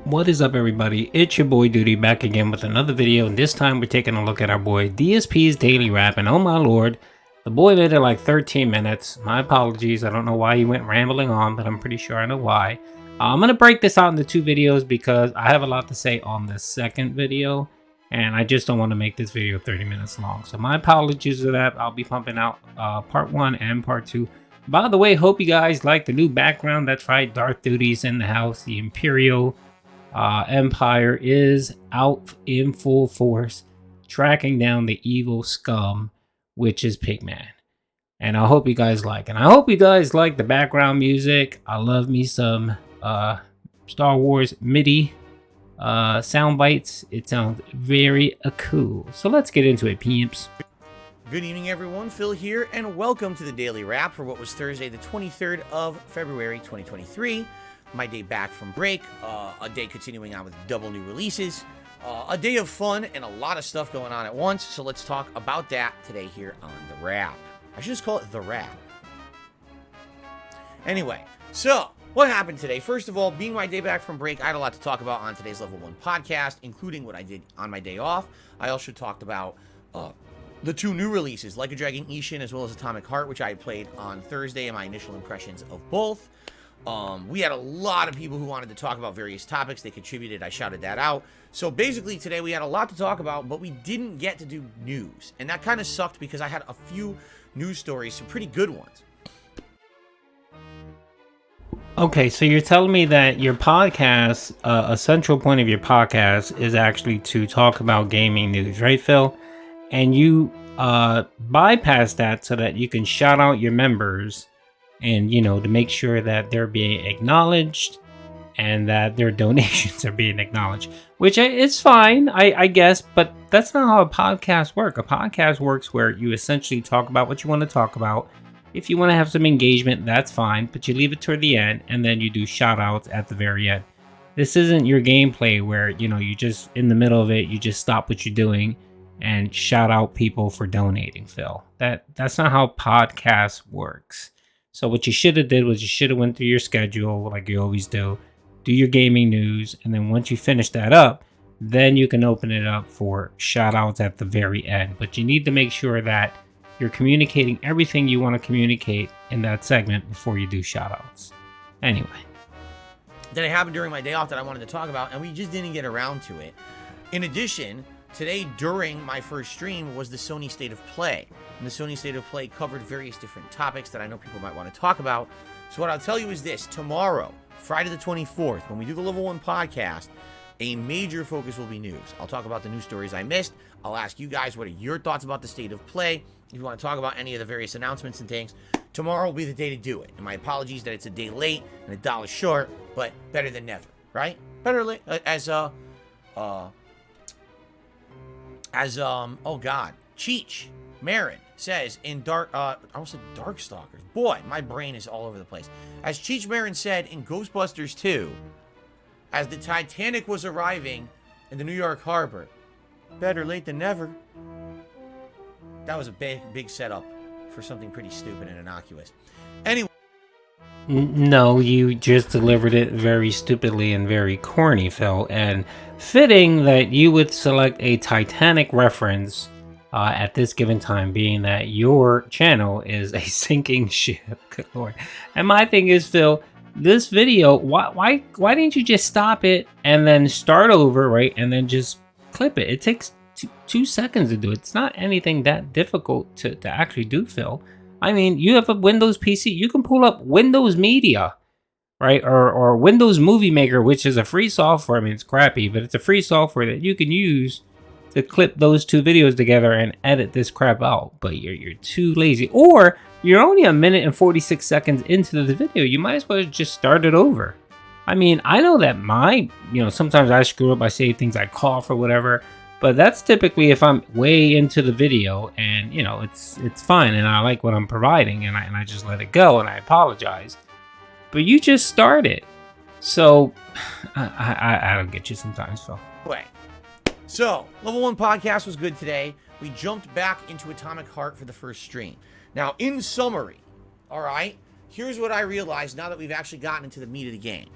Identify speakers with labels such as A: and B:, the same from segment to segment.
A: What is up, everybody? It's your boy Duty back again with another video, and this time we're taking a look at our boy DSP's daily rap. And oh my lord, the boy made it like 13 minutes. My apologies, I don't know why he went rambling on, but I'm pretty sure I know why. I'm gonna break this out into two videos because I have a lot to say on the second video, and I just don't want to make this video 30 minutes long. So my apologies for that. I'll be pumping out part 1 and part 2. By the way, hope you guys like the new background. That's right, Darth Duty's in the house. The Imperial Empire is out in full force, tracking down the evil scum, which is Pigman. And I hope you guys like. And I hope you guys like the background music. I love me some Star Wars MIDI sound bites. It sounds very cool. So let's get into it, peeps.
B: Good evening, everyone. Phil here, and welcome to the Daily Wrap for what was Thursday, the 23rd of February, 2023. My day back from break, a day continuing on with double new releases, a day of fun, and a lot of stuff going on at once. So let's talk about that today here on the Wrap. I should just call it the Wrap. Anyway, so what happened today? First of all, being my day back from break, I had a lot to talk about on today's Level 1 podcast, including what I did on my day off. I also talked about the two new releases, Like a Dragon Ishin as well as Atomic Heart, which I played on Thursday, and my initial impressions of both. We had a lot of people who wanted to talk about various topics. They contributed. I shouted that out. So basically today we had a lot to talk about, but we didn't get to do news. And that kind of sucked because I had a few news stories, some pretty good ones.
A: Okay, so you're telling me that your podcast, a central point of your podcast is actually to talk about gaming news, right, Phil? And you bypass that so that you can shout out your members and, you know, to make sure that they're being acknowledged and that their donations are being acknowledged, which is fine, I guess, but that's not how a podcast works. A podcast works where you essentially talk about what you want to talk about. If you want to have some engagement, that's fine, but you leave it toward the end and then you do shout outs at the very end. This isn't your gameplay where, you know, you just in the middle of it, you just stop what you're doing and shout out people for donating, Phil. That's not how podcasts works. So what you should have did was you should have went through your schedule like you always do your gaming news, and then once you finish that up, then you can open it up for shout outs at the very end. But you need to make sure that you're communicating everything you want to communicate in that segment before you do shout outs. Anyway.
B: Then it happened during my day off that I wanted to talk about, and we just didn't get around to it. In addition, today, during my first stream, was the Sony State of Play. And the Sony State of Play covered various different topics that I know people might want to talk about. So what I'll tell you is this. Tomorrow, Friday the 24th, when we do the Level 1 podcast, a major focus will be news. I'll talk about the news stories I missed. I'll ask you guys what are your thoughts about the State of Play. If you want to talk about any of the various announcements and things, tomorrow will be the day to do it. And my apologies that it's a day late and $1 short, but better than never, right? Better late, oh God, Cheech Marin says in I almost said Darkstalkers. Boy, my brain is all over the place. As Cheech Marin said in Ghostbusters 2, as the Titanic was arriving in the New York harbor, better late than never. That was a big setup for something pretty stupid and innocuous. Anyway.
A: No, you just delivered it very stupidly and very corny, Phil. And fitting that you would select a Titanic reference at this given time, being that your channel is a sinking ship. Good Lord. And my thing is, Phil, this video, why didn't you just stop it and then start over, right? And then just clip it. It takes 2 seconds to do it. It's not anything that difficult to actually do, Phil. I mean, you have a Windows PC. You can pull up Windows Media, right? Or Windows Movie Maker, which is a free software. I mean, it's crappy, but it's a free software that you can use to clip those two videos together and edit this crap out. But you're too lazy. Or you're only a minute and 46 seconds into the video. You might as well just start it over. I mean, I know that sometimes I screw up. I say things, I cough or whatever. But that's typically if I'm way into the video and, you know, it's fine and I like what I'm providing and I just let it go and I apologize. But you just started. So I don't get you sometimes, Phil.
B: Anyway, so Level 1 podcast was good today. We jumped back into Atomic Heart for the first stream. Now, in summary, all right, here's what I realized now that we've actually gotten into the meat of the game.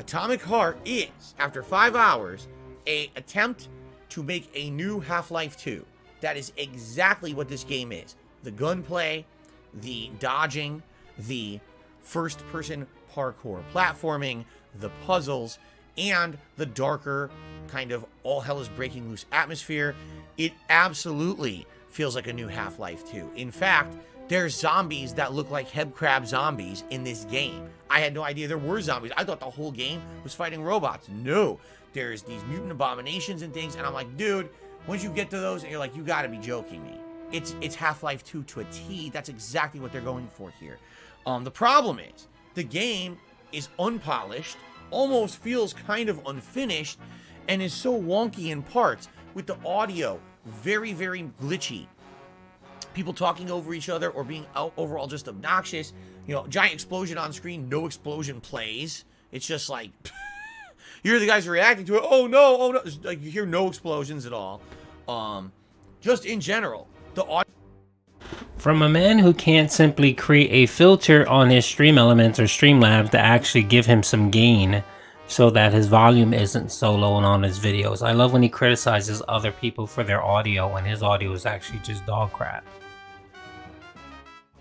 B: Atomic Heart is, after 5 hours, a attempt to make a new Half-Life 2. That is exactly what this game is. The gunplay, the dodging, the first-person parkour platforming, the puzzles, and the darker kind of all hell is breaking loose atmosphere. It absolutely feels like a new Half-Life 2. In fact, there's zombies that look like Heb Crab zombies in this game. I had no idea there were zombies. I thought the whole game was fighting robots. No, there's these mutant abominations and things, and I'm like, dude, once you get to those, and you're like, you gotta be joking me. It's Half-Life 2 to a T. That's exactly what they're going for here. The problem is, the game is unpolished, almost feels kind of unfinished, and is so wonky in parts, with the audio very, very glitchy. People talking over each other or being overall just obnoxious. You know, giant explosion on screen, no explosion plays. It's just like, you hear the guys reacting to it. Oh no, oh no. Like, you hear no explosions at all. Just in general, the audio.
A: From a man who can't simply create a filter on his stream elements or Streamlabs to actually give him some gain so that his volume isn't so low on his videos. I love when he criticizes other people for their audio when his audio is actually just dog crap.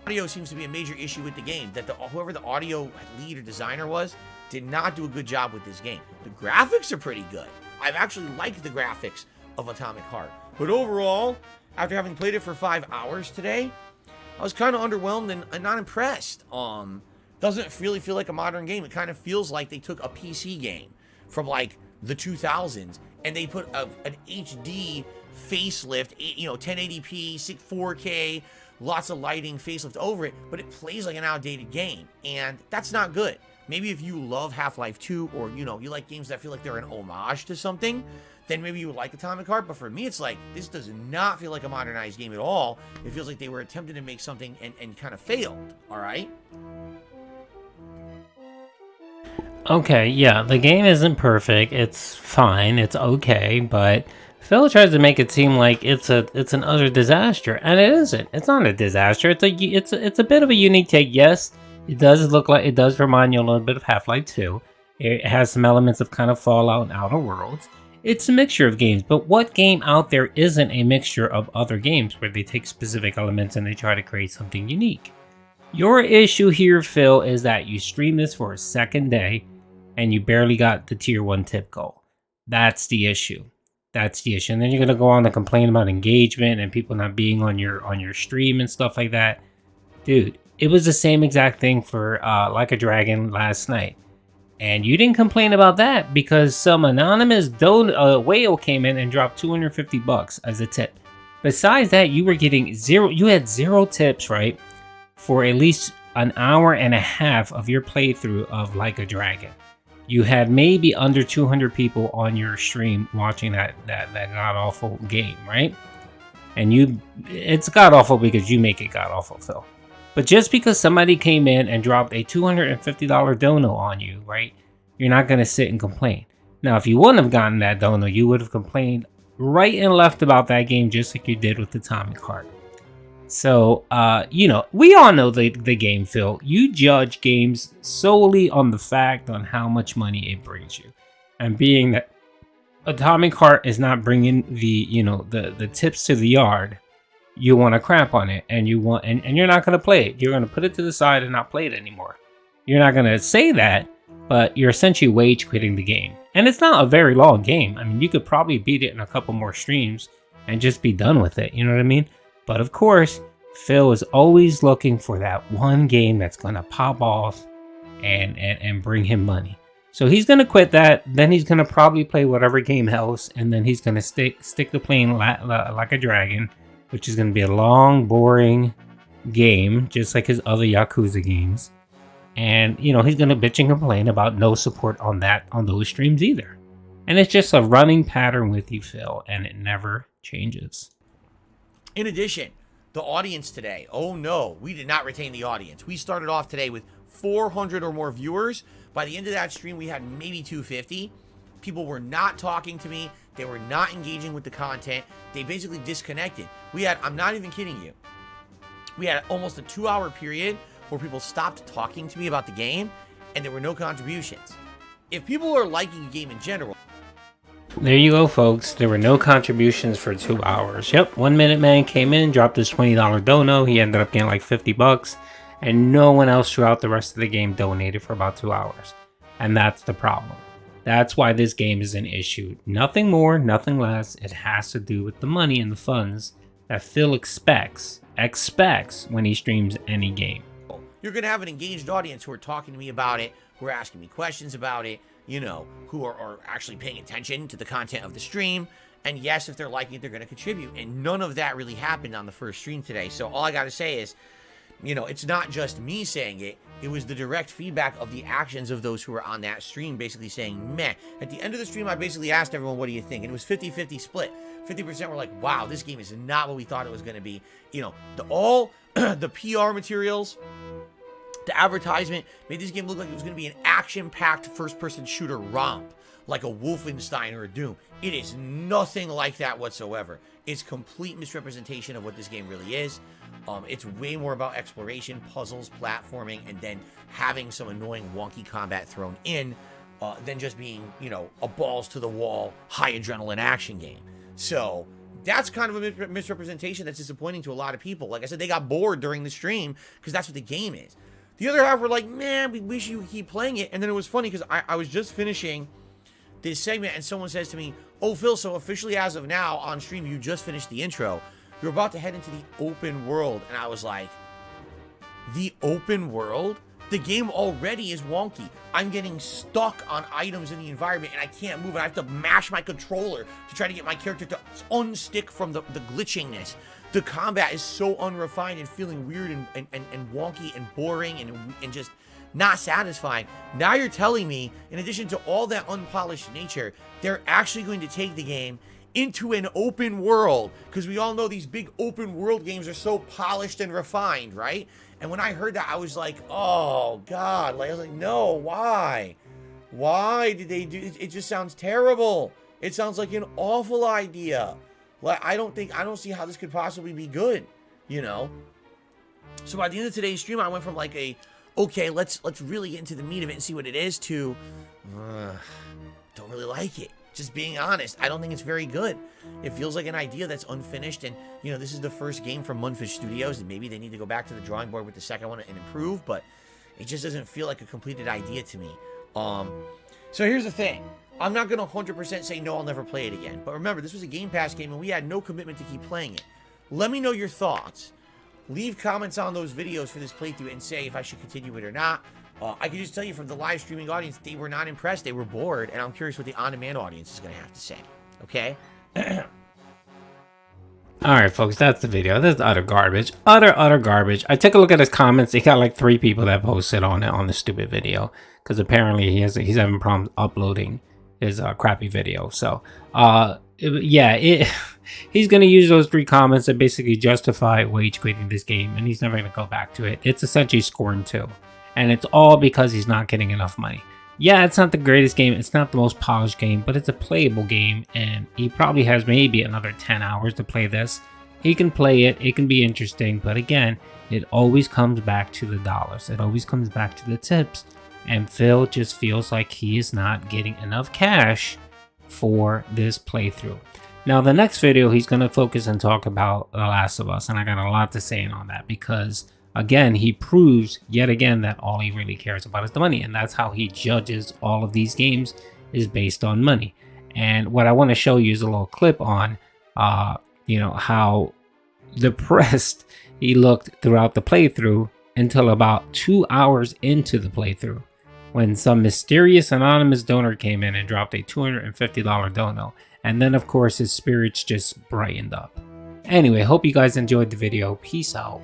B: Audio seems to be a major issue with the game, that whoever the audio lead or designer was did not do a good job with this game. The graphics are pretty good. I've actually liked the graphics of Atomic Heart. But overall, after having played it for 5 hours today, I was kind of underwhelmed and not impressed. Doesn't really feel like a modern game. It kind of feels like they took a PC game from like the 2000s and they put an HD facelift, you know, 1080p, 4K, lots of lighting, facelift over it, but it plays like an outdated game, and that's not good. Maybe if you love Half-Life 2, or, you know, you like games that feel like they're an homage to something, then maybe you would like Atomic Heart, but for me, it's like, this does not feel like a modernized game at all. It feels like they were attempting to make something and kind of failed, all right?
A: Okay, yeah, the game isn't perfect. It's fine. It's okay, but Phil tries to make it seem like it's an utter disaster, and it isn't. It's not a disaster. It's a bit of a unique take. Yes, it does remind you a little bit of Half-Life 2. It has some elements of kind of Fallout and Outer Worlds. It's a mixture of games, but what game out there isn't a mixture of other games where they take specific elements and they try to create something unique? Your issue here, Phil, is that you streamed this for a second day and you barely got the tier 1 tip goal. That's the issue. That's the issue. And then you're gonna go on to complain about engagement and people not being on your stream and stuff like that. Dude, it was the same exact thing for Like a Dragon last night. And you didn't complain about that because some anonymous whale came in and dropped $250 as a tip. Besides that, you were getting zero. You had 0 tips, right, for at least an hour and a half of your playthrough of Like a Dragon. You had maybe under 200 people on your stream watching that god-awful game, right? And it's god-awful because you make it god-awful, Phil. But just because somebody came in and dropped a $250 dono on you, right? You're not going to sit and complain. Now, if you wouldn't have gotten that dono, you would have complained right and left about that game just like you did with Atomic Heart. So, you know, we all know the game, Phil. You judge games solely on the fact on how much money it brings you. And being that Atomic Heart is not bringing the tips to the yard, you want to crap on it, and you're not going to play it. You're going to put it to the side and not play it anymore. You're not going to say that, but you're essentially wage quitting the game. And it's not a very long game. I mean, you could probably beat it in a couple more streams and just be done with it. You know what I mean? But of course, Phil is always looking for that one game that's going to pop off and bring him money. So he's going to quit that. Then he's going to probably play whatever game else. And then he's going to stick to playing Like a Dragon, which is going to be a long, boring game, just like his other Yakuza games. And, you know, he's going to bitch and complain about no support on those streams either. And it's just a running pattern with you, Phil, and it never changes.
B: In addition, the audience today, oh no, we did not retain the audience. We started off today with 400 or more viewers. By the end of that stream, we had maybe 250. People were not talking to me. They were not engaging with the content. They basically disconnected. I'm not even kidding you, we had almost a 2-hour period where people stopped talking to me about the game and there were no contributions. if people are liking a game in general.
A: There you go, folks. There were no contributions for 2 hours. Yep, 1 Minute Man came in, dropped his $20 dono. He ended up getting like 50 bucks. And no one else throughout the rest of the game donated for about 2 hours. And that's the problem. That's why this game is an issue. Nothing more, nothing less. It has to do with the money and the funds that Phil expects when he streams any game.
B: You're going to have an engaged audience who are talking to me about it, who are asking me questions about it, you know, who are actually paying attention to the content of the stream. And yes, if they're liking it, they're going to contribute. And none of that really happened on the first stream today. So all I got to say is, you know, it's not just me saying it. It was the direct feedback of the actions of those who were on that stream basically saying, meh. At the end of the stream, I basically asked everyone, what do you think? And it was 50-50 split. 50% were like, wow, this game is not what we thought it was going to be. You know, all the PR materials, the advertisement made this game look like it was going to be an action-packed first-person shooter romp, like a Wolfenstein or a Doom. It is nothing like that whatsoever. It's complete misrepresentation of what this game really is. It's way more about exploration, puzzles, platforming, and then having some annoying wonky combat thrown in than just being, you know, a balls-to-the-wall, high adrenaline action game. So that's kind of a misrepresentation that's disappointing to a lot of people. Like I said, they got bored during the stream because that's what the game is. The other half were like, man, we wish you would keep playing it. And then it was funny because I was just finishing this segment and someone says to me, oh, Phil, so officially as of now on stream, you just finished the intro. You're about to head into the open world. And I was like, the open world? The game already is wonky. I'm getting stuck on items in the environment and I can't move. And I have to mash my controller to try to get my character to unstick from the glitchingness. The combat is so unrefined and feeling weird and wonky and boring and just not satisfying. Now you're telling me, in addition to all that unpolished nature, they're actually going to take the game into an open world, because we all know these big open world games are so polished and refined, right? And when I heard that, I was like, oh God, like, I was like, no, why did they do it? It just sounds terrible. It sounds like an awful idea. Like, I don't see how this could possibly be good, you know? So by the end of today's stream, I went from like okay, let's really get into the meat of it and see what it is, to don't really like it. Just being honest, I don't think it's very good. It feels like an idea that's unfinished, and you know, this is the first game from Munfish Studios, and maybe they need to go back to the drawing board with the second one and improve, but it just doesn't feel like a completed idea to me. So here's the thing. I'm not going to 100% say no, I'll never play it again. But remember, this was a Game Pass game, and we had no commitment to keep playing it. Let me know your thoughts. Leave comments on those videos for this playthrough and say if I should continue it or not. I can just tell you from the live streaming audience, they were not impressed. They were bored, and I'm curious what the on-demand audience is going to have to say. Okay?
A: Alright, folks, that's the video. This is utter garbage. Utter garbage. I took a look at his comments. He got like 3 people that posted on the stupid video, because apparently he's having problems uploading his crappy video. So, he's going to use those 3 comments to basically justify wage quitting this game, and he's never going to go back to it. It's essentially scorn too. And it's all because he's not getting enough money. Yeah, it's not the greatest game. It's not the most polished game, but it's a playable game. And he probably has maybe another 10 hours to play this. He can play it. It can be interesting. But again, it always comes back to the dollars. It always comes back to the tips. And Phil just feels like he is not getting enough cash for this playthrough. Now, the next video, he's going to focus and talk about The Last of Us. And I got a lot to say on that, because again, he proves yet again that all he really cares about is the money. And that's how he judges all of these games, is based on money. And what I want to show you is a little clip on, how depressed he looked throughout the playthrough until about 2 hours into the playthrough, when some mysterious anonymous donor came in and dropped a $250 dono. And then, of course, his spirits just brightened up. Anyway, hope you guys enjoyed the video. Peace out.